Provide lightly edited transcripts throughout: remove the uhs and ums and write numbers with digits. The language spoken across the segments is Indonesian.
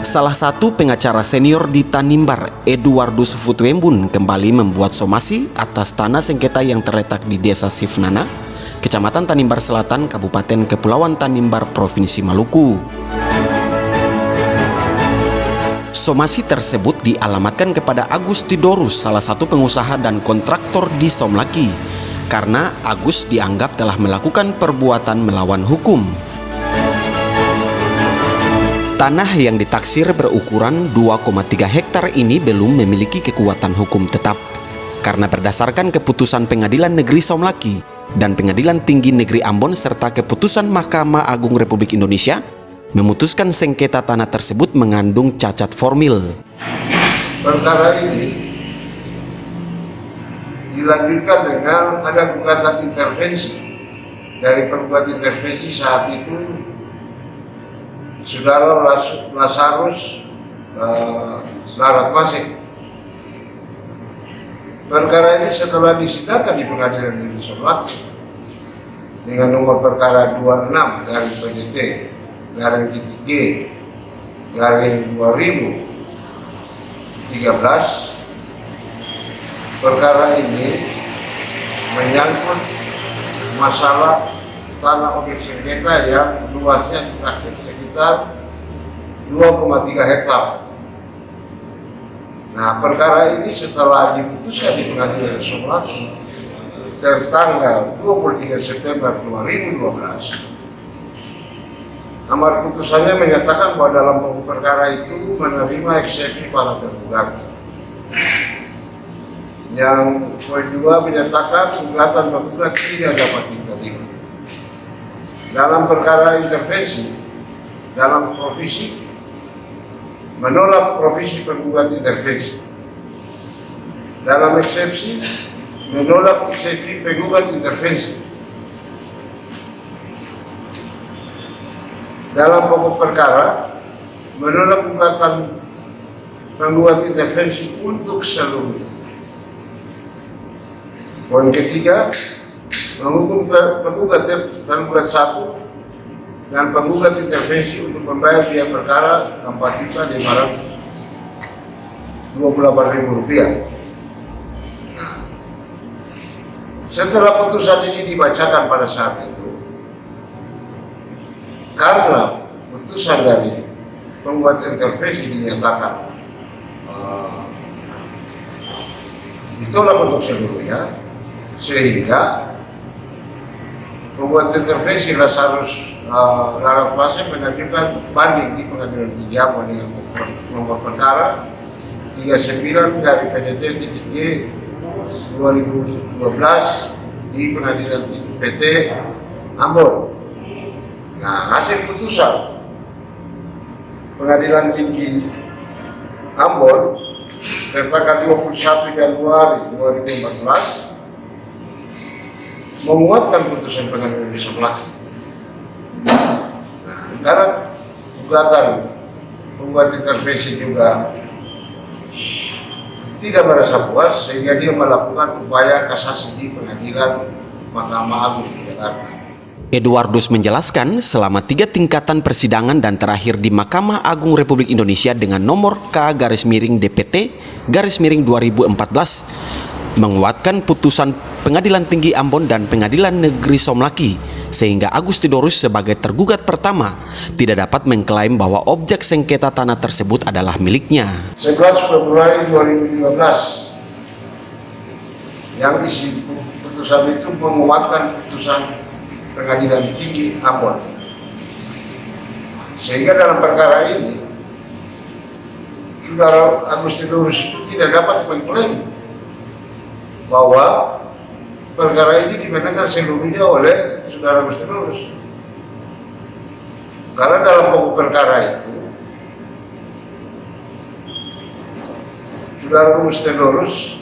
Salah satu pengacara senior di Tanimbar, Eduardus Futwembun, kembali membuat somasi atas tanah sengketa yang terletak di Desa Sifnana, Kecamatan Tanimbar Selatan, Kabupaten Kepulauan Tanimbar, Provinsi Maluku. Somasi tersebut dialamatkan kepada Agus Tidorus, salah satu pengusaha dan kontraktor di Somlaki, karena Agus dianggap telah melakukan perbuatan melawan hukum. Tanah yang ditaksir berukuran 2,3 hektar ini belum memiliki kekuatan hukum tetap, karena berdasarkan keputusan Pengadilan Negeri Somlaki dan Pengadilan Tinggi Negeri Ambon serta keputusan Mahkamah Agung Republik Indonesia, memutuskan sengketa tanah tersebut mengandung cacat formil. Perkara ini dilanjutkan dengan ada gugatan intervensi. Dari penggugat intervensi saat itu Saudara Lazarus Laratmasih. Perkara ini setelah disidangkan di Pengadilan Negeri Somlaki dengan nomor perkara 26 garing PDT garing G garing 2013, perkara ini menyangkut masalah tanah objek sengketa yang luasnya ditaksir sekitar 2,3 hektar. Nah, perkara ini setelah diputuskan di Pengadilan Somlaki tertanggal 23 September 2012, amar putusannya menyatakan bahwa dalam pokok perkara itu menerima eksepsi para tergugat. Yang kedua menyatakan gugatan penggugat tidak dapat diterima. Dalam perkara intervensi, dalam provisi, menolak provisi penggugat intervensi. Dalam eksepsi, menolak eksepsi penggugat intervensi. Dalam pokok perkara, menolak gugatan penggugat intervensi untuk seluruhnya. Poin ketiga, menghukum penggugat tergugat 1 dan penggugat intervensi untuk membayar biaya perkara Rp4.528.000. Setelah putusan ini dibacakan pada saat itu, karena putusan dari penggugat intervensi dinyatakan ditolak untuk seluruhnya, sehingga penggugat intervensi Lazarus Laratmasih mengajukan banding di Pengadilan Tinggi Ambon dengan nomor perkara 39 garing PDT G 2012 di Pengadilan Tinggi PT Ambon. Nah, hasil putusan Pengadilan Tinggi Ambon tertanggal 21 Januari 2014 menguatkan putusan Pengadilan Negeri Somlaki. Nah, sekarang gugatan penggugat intervensi juga tidak merasa puas sehingga dia melakukan upaya kasasi di Pengadilan Mahkamah Agung di Jakarta. Eduardus menjelaskan selama 3 tingkatan persidangan dan terakhir di Mahkamah Agung Republik Indonesia dengan nomor K/DPT/2014 menguatkan putusan Pengadilan Tinggi Ambon dan Pengadilan Negeri Somlaki, sehingga Agus Tidorus sebagai tergugat pertama tidak dapat mengklaim bahwa objek sengketa tanah tersebut adalah miliknya. 11 Februari 2015 yang isi putusan itu menguatkan putusan Pengadilan Tinggi Ambon, sehingga dalam perkara ini Saudara Agus Tidorus itu tidak dapat mengklaim bahwa perkara ini dimenangkan seluruhnya oleh Saudara Agus Tidorus, karena dalam pokok perkara itu Saudara Agus Tidorus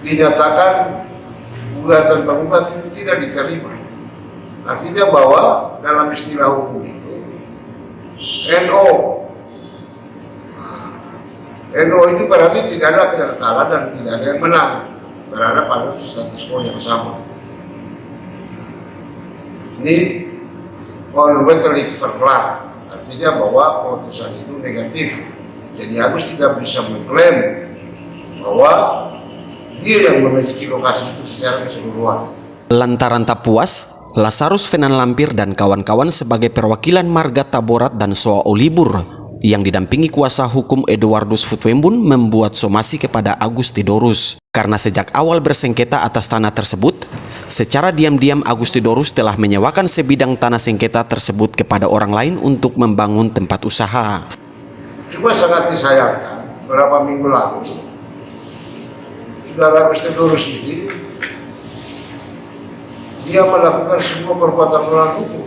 dinyatakan gugatan penggugat itu tidak diterima. Artinya bahwa dalam istilah hukum itu NO itu berarti tidak ada yang kalah dan tidak ada yang menang, berada pada status quo yang sama. Ini kalau lebih terlihat verklaar artinya bahwa keputusan itu negatif. Jadi Agus tidak bisa mengklaim bahwa dia yang memiliki lokasi itu secara keseluruhan. Lantaran tak puas, Lazarus Fenan Lampir dan kawan-kawan sebagai perwakilan Marga Taborat dan Soa Olibur yang didampingi kuasa hukum Eduardus Futwembun membuat somasi kepada Agustidorus. Karena sejak awal bersengketa atas tanah tersebut, secara diam-diam Agustidorus telah menyewakan sebidang tanah sengketa tersebut kepada orang lain untuk membangun tempat usaha. Cuma sangat disayangkan, beberapa minggu lalu, saudara Agustidorus ini, dia melakukan sebuah perbuatan melawan hukum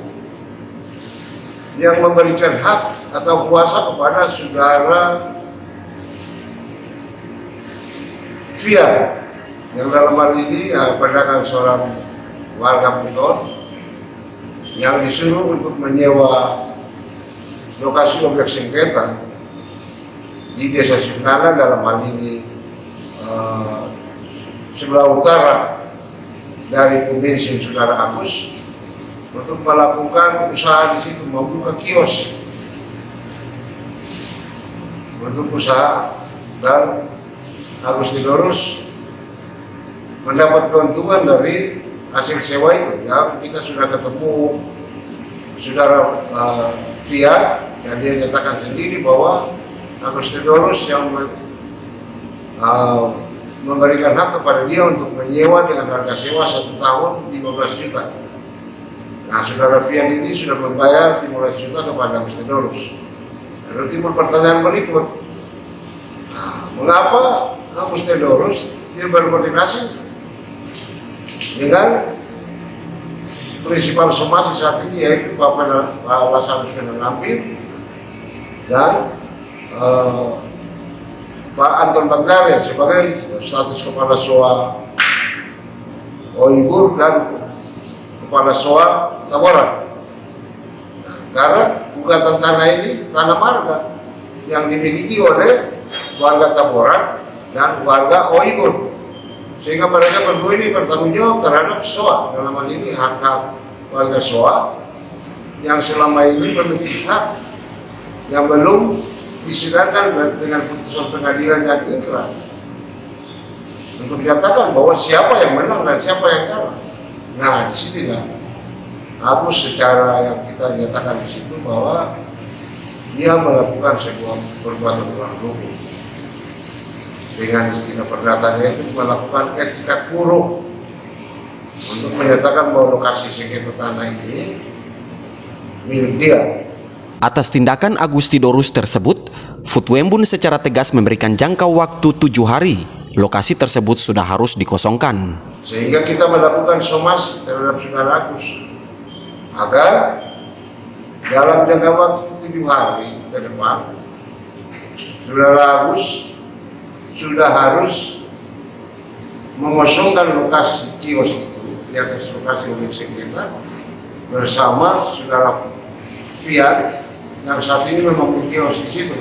yang memberikan hak atau kuasa kepada saudara Fian, yang dalam hal ini pedagang seorang warga Buton yang disuruh untuk menyewa lokasi objek sengketa di Desa Sifnana, dalam hal ini sebelah utara dari pom bensin saudara Agus, untuk melakukan usaha di situ, membuka kios untuk usaha, dan Agustidorus mendapat keuntungan dari hasil sewa itu. Ya, kita sudah ketemu saudara Fiat, dan dia nyatakan sendiri bahwa Agustidorus yang memberikan hak kepada dia untuk menyewa dengan harga sewa 1 tahun 15 juta. Nah, saudara Fiat ini sudah membayar 15 juta kepada Agustidorus. Lalu timbul pertanyaan berikut, mengapa Agustidorus dia berkoordinasi dengan prinsipal somasi saat ini, yaitu Pak Lazarus Fenan Lampir dan Pak Anton Bagdare sebagai status Kepala SOA Oibur dan Kepala SOA Taborat. Nah, karena gugatan tanah ini tanah marga yang dimiliki oleh warga Taborat dan warga Oibur, sehingga mereka berdua ini bertanggung jawab terhadap SOA. Dalam hal ini hak warga SOA yang selama ini memiliki hak yang belum disidangkan dengan putusan pengadilan yang inkrah untuk menyatakan bahwa siapa yang menang dan siapa yang kalah. Nah, di sinilah Agus secara yang kita nyatakan di situ bahwa dia melakukan sebuah perbuatan melawan hukum. Dengan istilah perdatanya itu melakukan etikat buruk untuk menyatakan bahwa lokasi sengketa tanah ini milik dia. Atas tindakan Agustidorus tersebut, Futwembun secara tegas memberikan jangka waktu 7 hari. Lokasi tersebut sudah harus dikosongkan. Sehingga kita melakukan somasi terhadap saudara Agus agar dalam jangka waktu 7 hari ke depan, saudara Agus sudah harus mengosongkan lokasi kios itu di atas lokasi objek sengketa bersama saudara Fiat yang saat ini memang kios di situ.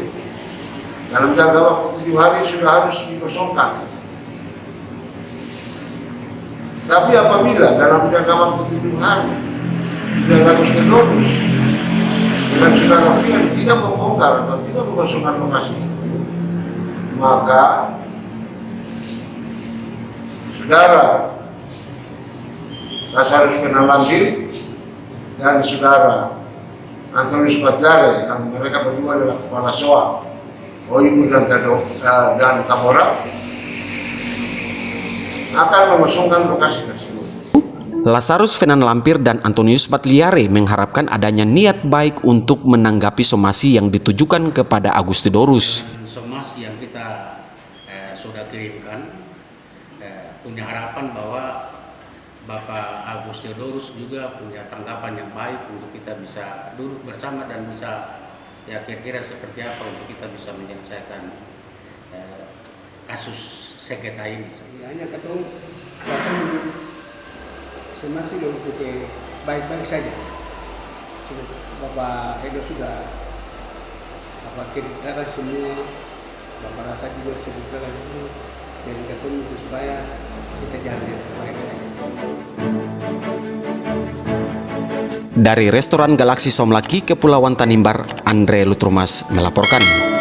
Dalam jangka waktu 7 hari sudah harus dikosongkan. Tapi apabila dalam jangka waktu 7 hari sudah Agustidorus dengan saudara Fiat tidak membongkar atau tidak mengosongkan lokasi itu, maka saudara Lazarus Fenan Lampir dan saudara Antonius Bagdare, yang mereka berdua adalah kepala SOA Oibur dan Taborat, akan mengosongkan lokasi tersebut. Lazarus Fenan Lampir dan Antonius Batliare mengharapkan adanya niat baik untuk menanggapi somasi yang ditujukan kepada Agustidorus. Somasi yang kita sudah kirimkan, punya harapan bahwa Bapak Agustidorus juga punya tanggapan yang baik untuk kita bisa duduk bersama dan bisa ya kira-kira seperti apa untuk kita bisa menyelesaikan kasus sengketa ini. Hanya ketemu bahkan semasi untuk baik-baik saja. Bapak Edo sudah ceritakan semua, Bapak Rasa juga ceritakan semua, dan ketemu supaya kita jalan yang baik saja. Dari restoran Galaksi Somlaki, Kepulauan Tanimbar, Andre Lutrumas melaporkan.